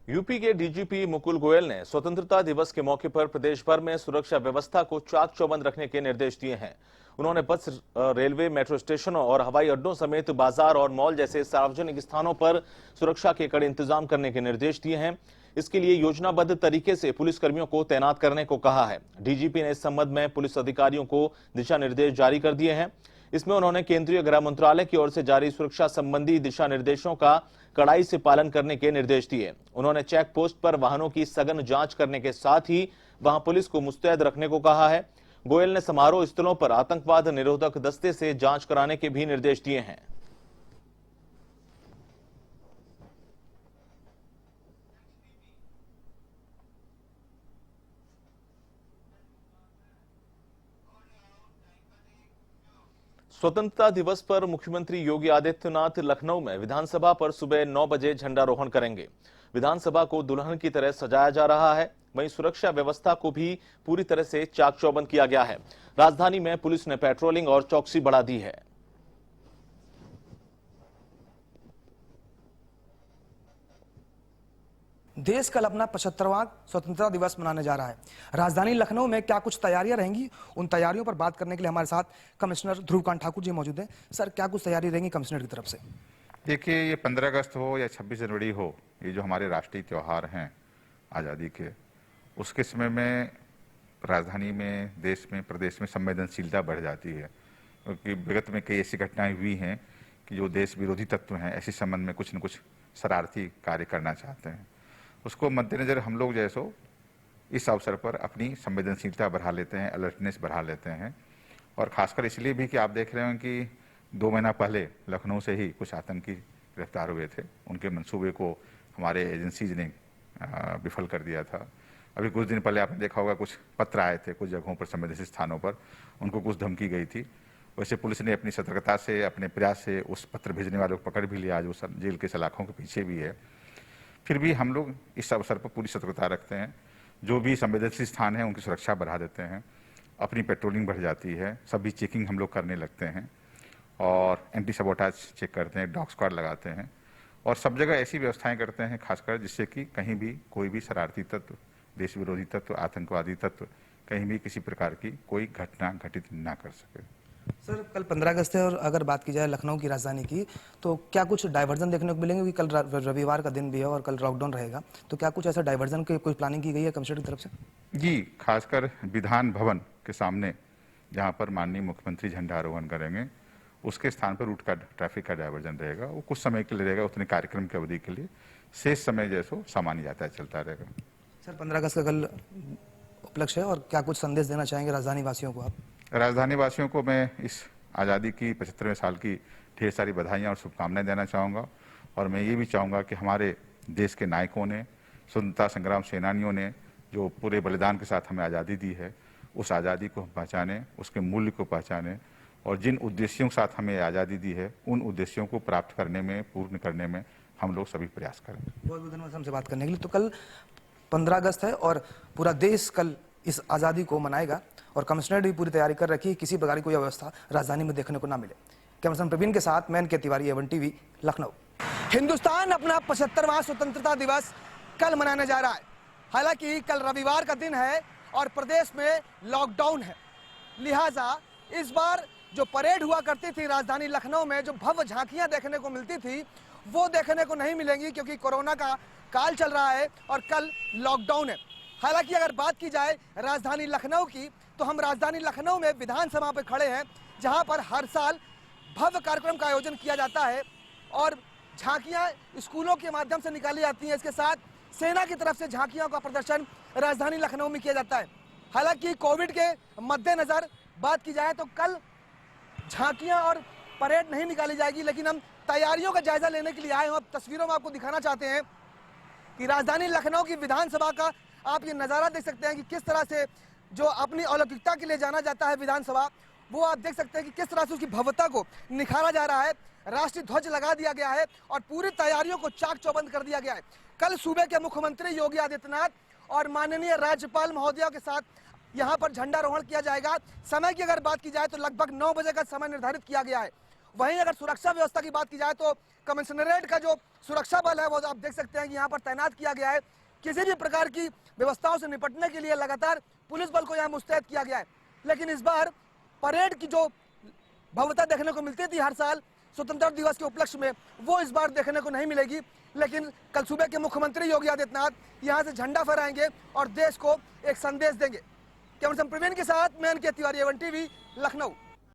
UP के DGP Mukul Goyal ने स्वतंत्रता दिवस के मौके पर प्रदेश भर में सुरक्षा व्यवस्था को चाक चौबंद रखने के निर्देश दिए हैं। उन्होंने बस, रेलवे, मेट्रो स्टेशनों और हवाई अड्डों समेत बाजार और मॉल जैसे सार्वजनिक स्थानों पर सुरक्षा के कड़े इंतजाम करने के निर्देश दिए हैं। इसके लिए योजनाबद्ध तरीके से पुलिसकर्मियों को तैनात करने को कहा है। डीजीपी ने इस संबंध में पुलिस अधिकारियों को दिशा निर्देश जारी कर दिए हैं। इसमें उन्होंने केंद्रीय गृह मंत्रालय की ओर से जारी सुरक्षा संबंधी दिशा निर्देशों का कड़ाई से पालन करने के निर्देश दिए। उन्होंने चेक पोस्ट पर वाहनों की सघन जांच करने के साथ ही वहां पुलिस को मुस्तैद रखने को कहा है। गोयल ने समारोह स्थलों पर आतंकवाद निरोधक दस्ते से जांच कराने के भी निर्देश दिए हैं। स्वतंत्रता दिवस पर मुख्यमंत्री योगी आदित्यनाथ लखनऊ में विधानसभा पर सुबह 9 बजे झंडारोहण करेंगे। विधानसभा को दुल्हन की तरह सजाया जा रहा है। वहीं सुरक्षा व्यवस्था को भी पूरी तरह से चाक चौबंद किया गया है। राजधानी में पुलिस ने पेट्रोलिंग और चौकसी बढ़ा दी है। देश कल अपना 75वां स्वतंत्रता दिवस मनाने जा रहा है। राजधानी लखनऊ में क्या कुछ तैयारियां रहेंगी, उन तैयारियों पर बात करने के लिए हमारे साथ कमिश्नर ध्रुवकांत ठाकुर जी मौजूद हैं। सर, क्या कुछ तैयारी रहेंगी कमिश्नर की तरफ से? देखिए, ये 15 अगस्त हो या 26 जनवरी हो, ये जो हमारे राष्ट्रीय त्यौहार हैं आज़ादी के, उसके समय में राजधानी में, देश में, प्रदेश में संवेदनशीलता बढ़ जाती है। क्योंकि विगत में कई ऐसी घटनाएं हुई हैं कि जो देश विरोधी तत्व हैं ऐसे संबंध में कुछ न कुछ शरारती कार्य करना चाहते हैं। उसको मद्देनजर हम लोग जैसो इस अवसर पर अपनी संवेदनशीलता बढ़ा लेते हैं, अलर्टनेस बढ़ा लेते हैं। और खासकर इसलिए भी कि आप देख रहे हैं कि 2 महीना पहले लखनऊ से ही कुछ आतंकी गिरफ्तार हुए थे। उनके मंसूबे को हमारे एजेंसीज ने विफल कर दिया था। अभी कुछ दिन पहले आपने देखा होगा कुछ पत्र आए थे कुछ जगहों पर, संवेदनशील स्थानों पर उनको कुछ धमकी गई थी। वैसे पुलिस ने अपनी सतर्कता से, अपने प्रयास से उस पत्र भेजने वालों को पकड़ भी लिया, आज वो जेल के सलाखों के पीछे भी है। फिर भी हम लोग इस अवसर पर पूरी सतर्कता रखते हैं। जो भी संवेदनशील स्थान है उनकी सुरक्षा बढ़ा देते हैं, अपनी पेट्रोलिंग बढ़ जाती है, सभी चेकिंग हम लोग करने लगते हैं और एंटी सबोटाज चेक करते हैं, डॉग स्क्वाड लगाते हैं और सब जगह ऐसी व्यवस्थाएं करते हैं खासकर जिससे कि कहीं भी कोई भी शरारती तत्व, देश विरोधी तत्व, आतंकवादी तत्व कहीं भी किसी प्रकार की कोई घटना घटित ना कर सके। सर, कल 15 अगस्त है और अगर बात की जाए लखनऊ की राजधानी की, तो क्या कुछ डाइवर्जन देखने को मिलेंगे? क्योंकि कल रविवार का दिन भी है और कल लॉकडाउन रहेगा, तो क्या कुछ ऐसा डाइवर्जन की कोई प्लानिंग की गई है कमिश्नर की तरफ से? जी, खासकर विधान भवन के सामने जहां पर माननीय मुख्यमंत्री झंडारोहण करेंगे, उसके स्थान पर रूट का ट्रैफिक का डाइवर्जन रहेगा। वो कुछ समय के लिए रहेगा, उतने कार्यक्रम की अवधि के लिए। शेष समय जैसो सामान्य यातायात चलता रहेगा। सर, 15 अगस्त का कल उपलक्ष्य है और क्या कुछ संदेश देना चाहेंगे राजधानी वासियों को आप? राजधानी वासियों को मैं इस आज़ादी की 75वें साल की ढेर सारी बधाइयाँ और शुभकामनाएं देना चाहूँगा। और मैं ये भी चाहूँगा कि हमारे देश के नायकों ने, स्वतंत्रता संग्राम सेनानियों ने जो पूरे बलिदान के साथ हमें आज़ादी दी है, उस आज़ादी को हम पहचानें, उसके मूल्य को पहचानें और जिन उद्देश्यों के साथ हमें आज़ादी दी है उन उद्देश्यों को प्राप्त करने में, पूर्ण करने में हम लोग सभी प्रयास करें। बहुत बहुत धन्यवाद हमसे बात करने के लिए। तो कल 15 अगस्त है और पूरा देश कल इस आज़ादी को मनाएगा और कमिश्नर भी पूरी तैयारी कर रखी है, किसी प्रकार की कोई अव्यवस्था राजधानी में देखने को ना मिले। कैमरामैन प्रवीण के साथ मैं के तिवारी, A1 टीवी, लखनऊ। हिंदुस्तान अपना 75वां स्वतंत्रता दिवस कल मनाने जा रहा है। हालांकि कल रविवार का दिन है और प्रदेश में लॉकडाउन है, लिहाजा इस बार जो परेड हुआ करती थी राजधानी लखनऊ में, जो भव्य झांकियां देखने को मिलती थी, वो देखने को नहीं मिलेंगी क्योंकि कोरोना का काल चल रहा है और कल लॉकडाउन है। हालांकि अगर बात की जाए राजधानी लखनऊ की, तो हम राजधानी लखनऊ में विधानसभा पर खड़े हैं, जहां पर हर साल भव्य कार्यक्रम का आयोजन किया जाता है और झांकियां स्कूलों के माध्यम से निकाली जाती हैं। इसके साथ सेना की तरफ से झांकियों का प्रदर्शन राजधानी लखनऊ में किया जाता है। हालांकि कोविड के मद्देनजर बात की जाए तो कल झांकियां और परेड नहीं निकाली जाएगी, लेकिन हम तैयारियों का जायजा लेने के लिए आए हैं। अब तस्वीरों में आपको दिखाना चाहते हैं कि राजधानी लखनऊ की विधानसभा का आप ये नज़ारा देख सकते हैं कि किस तरह से जो अपनी अलौकिकता के लिए जाना जाता है विधानसभा, वो आप देख सकते हैं कि किस तरह से उसकी भव्यता को निखारा जा रहा है। राष्ट्रीय ध्वज लगा दिया गया है और पूरी तैयारियों को चाक चौबंद कर दिया गया है। कल सूबे के मुख्यमंत्री योगी आदित्यनाथ और माननीय राज्यपाल महोदया के साथ यहाँ पर झंडारोहण किया जाएगा। समय की अगर बात की जाए तो लगभग 9 बजे का समय निर्धारित किया गया है। वहीं अगर सुरक्षा व्यवस्था की बात की जाए तो कमिश्नरेट का जो सुरक्षा बल है वो आप देख सकते हैं कि यहाँ पर तैनात किया गया है। किसी भी प्रकार की व्यवस्थाओं से निपटने के लिए लगातार पुलिस बल को यहाँ मुस्तैद किया गया है। लेकिन इस बार परेड की जो भव्यता देखने को मिलती थी हर साल स्वतंत्रता दिवस के उपलक्ष्य में, वो इस बार देखने को नहीं मिलेगी। लेकिन कल सुबह के मुख्यमंत्री योगी आदित्यनाथ यहाँ से झंडा फहराएंगे और देश को एक संदेश देंगे। कैमरा पर्सन प्रवीण के साथ मैं N K Tiwari, A1 TV, Lucknow.